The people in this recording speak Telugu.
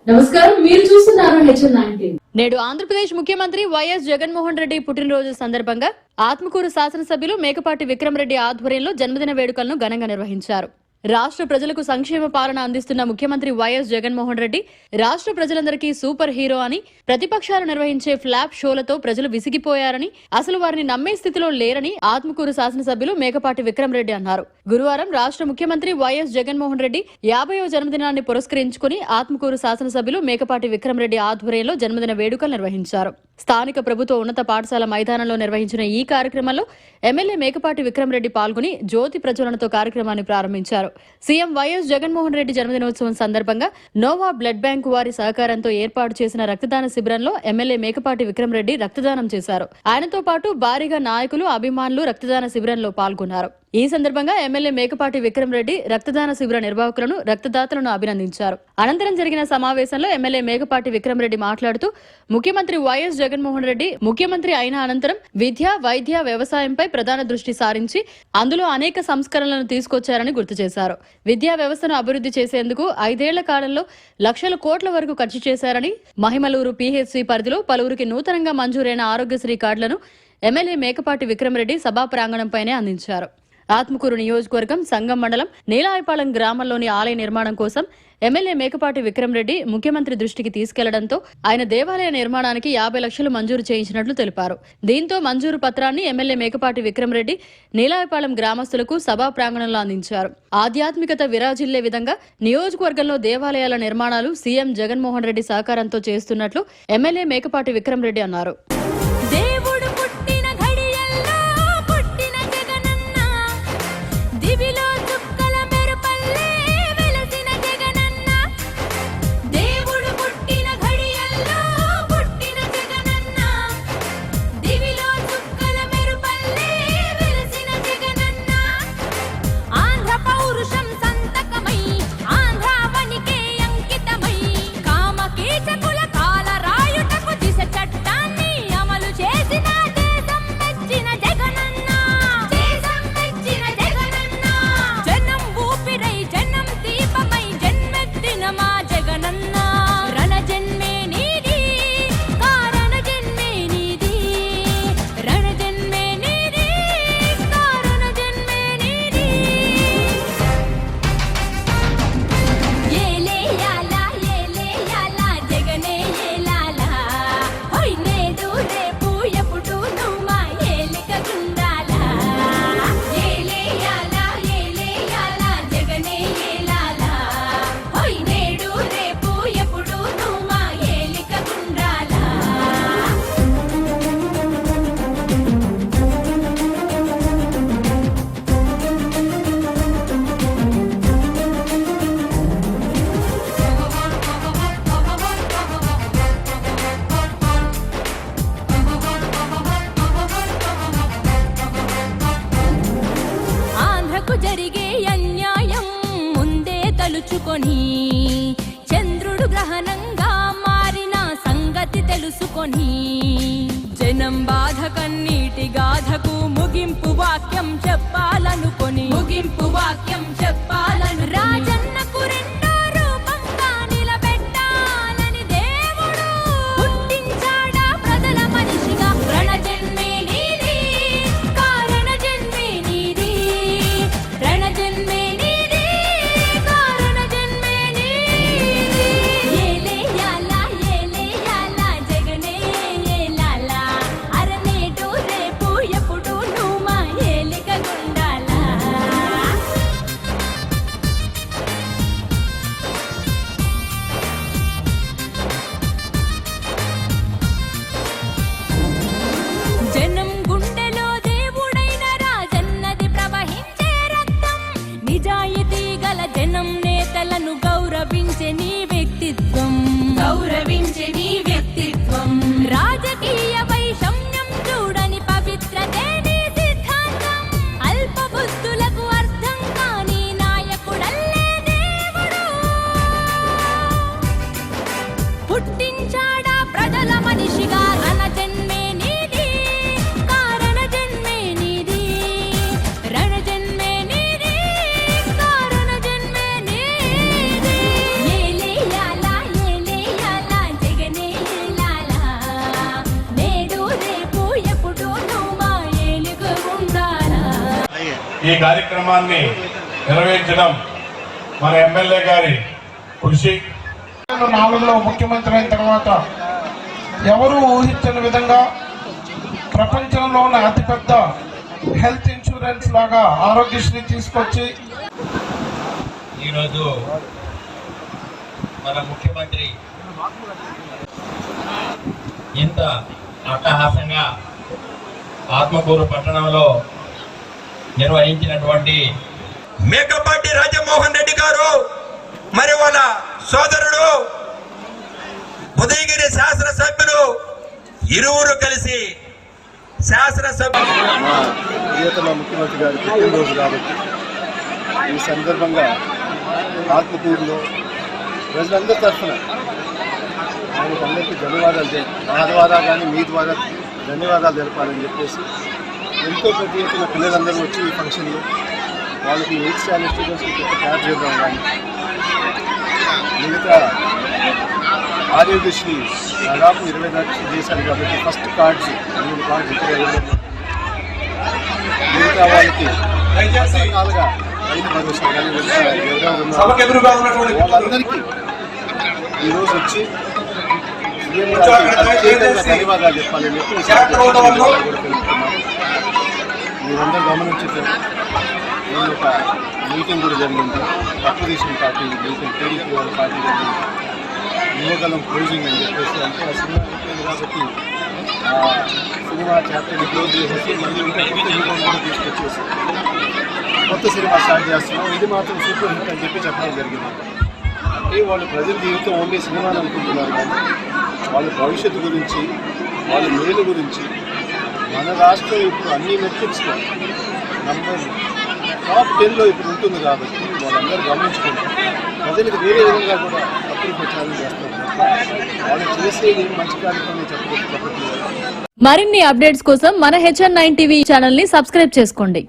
నమస్కారం, మీరు చూస్తున్నారు HN19. నేడు ఆంధ్రప్రదేశ్ ముఖ్యమంత్రి వైఎస్ జగన్మోహన్ రెడ్డి పుట్టినరోజు సందర్భంగా ఆత్మకూరు శాసనసభ్యులు మేకపాటి విక్రమరెడ్డి ఆధ్వర్యంలో జన్మదిన వేడుకలను ఘనంగా నిర్వహించారు. రాష్ట్ర ప్రజలకు సంక్షేమ పాలన అందిస్తున్న ముఖ్యమంత్రి వైఎస్ జగన్మోహన్ రెడ్డి రాష్ట్ర ప్రజలందరికీ సూపర్ హీరో అని, ప్రతిపక్షాలు నిర్వహించే ఫ్లాప్ షోలతో ప్రజలు విసిగిపోయారని, అసలు వారిని నమ్మే స్థితిలో లేరని ఆత్మకూరు శాసనసభ్యులు మేకపాటి విక్రమరెడ్డి అన్నారు. గురువారం రాష్ట్ర ముఖ్యమంత్రి వైఎస్ జగన్మోహన్ రెడ్డి 50వ జన్మదినాన్ని పురస్కరించుకుని ఆత్మకూరు శాసనసభ్యులు మేకపాటి విక్రమరెడ్డి ఆధ్వర్యంలో జన్మదిన వేడుకలు నిర్వహించారు. స్థానిక ప్రభుత్వ ఉన్నత పాఠశాల మైదానంలో నిర్వహించిన ఈ కార్యక్రమంలో ఎమ్మెల్యే మేకపాటి విక్రమరెడ్డి పాల్గొని జ్యోతి ప్రజ్వలనతో కార్యక్రమాన్ని ప్రారంభించారు. సీఎం వైఎస్ జగన్మోహన్ రెడ్డి జన్మదినోత్సవం సందర్భంగా నోవా బ్లడ్ బ్యాంకు వారి సహకారంతో ఏర్పాటు చేసిన రక్తదాన శిబిరంలో ఎమ్మెల్యే మేకపాటి విక్రమరెడ్డి రక్తదానం చేశారు. ఆయనతో పాటు భారీగా నాయకులు, అభిమానులు రక్తదాన శిబిరంలో పాల్గొన్నారు. ఈ సందర్భంగా ఎమ్మెల్యే మేకపాటి విక్రమరెడ్డి రక్తదాన శిబిర నిర్వాహకులను, రక్తదాతలను అభినందించారు. అనంతరం జరిగిన సమావేశంలో ఎమ్మెల్యే మేకపాటి విక్రమరెడ్డి మాట్లాడుతూ ముఖ్యమంత్రి వైఎస్ జగన్మోహన్ రెడ్డి ముఖ్యమంత్రి అయిన అనంతరం విద్య, వైద్య, వ్యవసాయంపై ప్రధాన దృష్టి సారించి అందులో అనేక సంస్కరణలను తీసుకొచ్చారని గుర్తు చేశారు. విద్యా వ్యవస్థను అభివృద్ధి చేసేందుకు 5 ఏళ్ల కాలంలో లక్షల కోట్ల వరకు ఖర్చు చేశారని, మహిమలూరు PHC పరిధిలో పలువురికి నూతనంగా మంజూరైన ఆరోగ్యశ్రీ కార్డులను ఎమ్మెల్యే మేకపాటి విక్రమరెడ్డి సభా ప్రాంగణంపైనే అందించారు. ఆత్మకూరు నియోజకవర్గం సంగం మండలం నీలాయపాలెం గ్రామంలోని ఆలయ నిర్మాణం కోసం ఎమ్మెల్యే మేకపాటి విక్రమరెడ్డి ముఖ్యమంత్రి దృష్టికి తీసుకెళ్లడంతో ఆయన దేవాలయ నిర్మాణానికి 50 లక్షలు మంజూరు చేయించినట్లు తెలిపారు. దీంతో మంజూరు పత్రాన్ని ఎమ్మెల్యే మేకపాటి విక్రమరెడ్డి నీలాయపాలెం గ్రామస్తులకు సభా ప్రాంగణంలో అందించారు. ఆధ్యాత్మికత విరాజిల్లే విధంగా నియోజకవర్గంలో దేవాలయాల నిర్మాణాలు సీఎం జగన్మోహన్ రెడ్డి సహకారంతో చేస్తున్నట్లు ఎమ్మెల్యే మేకపాటి విక్రమరెడ్డి అన్నారు. జరిగే అన్యాయం ముందే తలుచుకొని, చంద్రుడు గ్రహణంగా మారిన సంగతి తెలుసుకొని, జనం బాధ కన్నీటి గాథకు ముగింపు వాక్యం చెప్పాలనుకొని, రాజన్నకు రెండో రూపంగా నిలబెట్టాలని దేవుడు పుట్టించాడా ప్రజల మనిషిగా. రణజన్మే నీది, కారణ జన్మే నీది, రణజన్మే నీది, కారణ జన్మే నీది. ఏలే యాలా జగనే ఏలాలా, అరనేటు రేపు ఎప్పుడు నువ్వు మా ఏలిక గుండాలా. ఈ కార్యక్రమాన్ని నిర్వహించడం మన ఎమ్మెల్యే గారి కృషి. 4లో ముఖ్యమంత్రి అయిన తర్వాత ఎవరు ఊహించని విధంగా ప్రపంచంలోనే అతిపెద్ద హెల్త్ ఇన్సూరెన్స్ లాగా ఆరోగ్యశ్రీ తీసుకొచ్చి ఈరోజు మన ముఖ్యమంత్రి ఇంత అట్టహాసంగా ఆత్మకూరు పట్టణంలో నిర్వహించినటువంటి మేకపాటి రాజమోహన్ రెడ్డి గారు మరి వాళ్ళ సోదరుడు ఉదయగిరి శాసనసభ్యులు ఇరువురు కలిసి ప్రియతమ ముఖ్యమంత్రి గారి పుట్టినరోజు కాబట్టి ఈ సందర్భంగా ఆత్మకూరులో ప్రజలందరి తరఫున ఆయనకు అందరికీ ధన్యవాదాలు నా ద్వారా కానీ మీ ద్వారా ధన్యవాదాలు తెలపాలని చెప్పేసి ఎంతో పెద్ద ఎత్తున పిల్లలందరూ వచ్చి ఈ ఫంక్షన్లో వాళ్ళకి 8th స్టాండర్డ్ స్టూడెంట్స్కి కొత్త క్యాబ్ చేయడం కానీ మిగతా ఆరోగ్యశ్రీ దాదాపు 20 లక్షలు చేశారు కాబట్టి ఫస్ట్ కార్డ్స్ 8 కార్డ్స్ ఇక్కడ మిగతా వాళ్ళకి రకరకాలుగా రైతు భరోసా కానీ వాళ్ళందరికీ ఈరోజు వచ్చి సీఎం గారికి ధన్యవాదాలు చెప్పాలని చెప్పి మీరందరూ గమనించారు. నేను ఒక మీటింగ్ కూడా జరిగింది, అపోజిషన్ పార్టీ మీటింగ్, టీడీపీ వాళ్ళ పార్టీ జరిగింది, యువగలం క్లోజింగ్ అని చెప్పేసి. అంటే ఆ సినిమా అయిపోయింది కాబట్టి ఆ సినిమా చాప్టర్ని క్లోజ్ చేసేసి మళ్ళీ ఇంకా కొత్త హీరోని కూడా తీసుకొచ్చేసి కొత్త సినిమా స్టార్ట్ చేస్తున్నాం. ఇది మాత్రం సూపర్ హిట్ అని చెప్పి చెప్పడం జరిగింది. అంటే వాళ్ళు ప్రజల జీవితం ఓన్లీ సినిమాని అనుకుంటున్నారు కానీ వాళ్ళ భవిష్యత్తు గురించి, వాళ్ళ మేలు గురించి మన రాష్ట్రం ఇప్పుడు అన్ని మెట్రిక్స్లో నంబర్ టాప్ 10లో ఇప్పుడు ఉంటుంది కాబట్టి వాళ్ళందరూ గమనించుకుంటారు. ప్రజలకు వేరే విధంగా కూడా తప్పులు ప్రచారం చేస్తారు. వాళ్ళు చేసేది మంచి కార్యక్రమం చెప్పట్లేదు. మరిన్ని అప్డేట్స్ కోసం మన HN9 టీవీ ఛానల్ ని సబ్స్క్రైబ్ చేసుకోండి.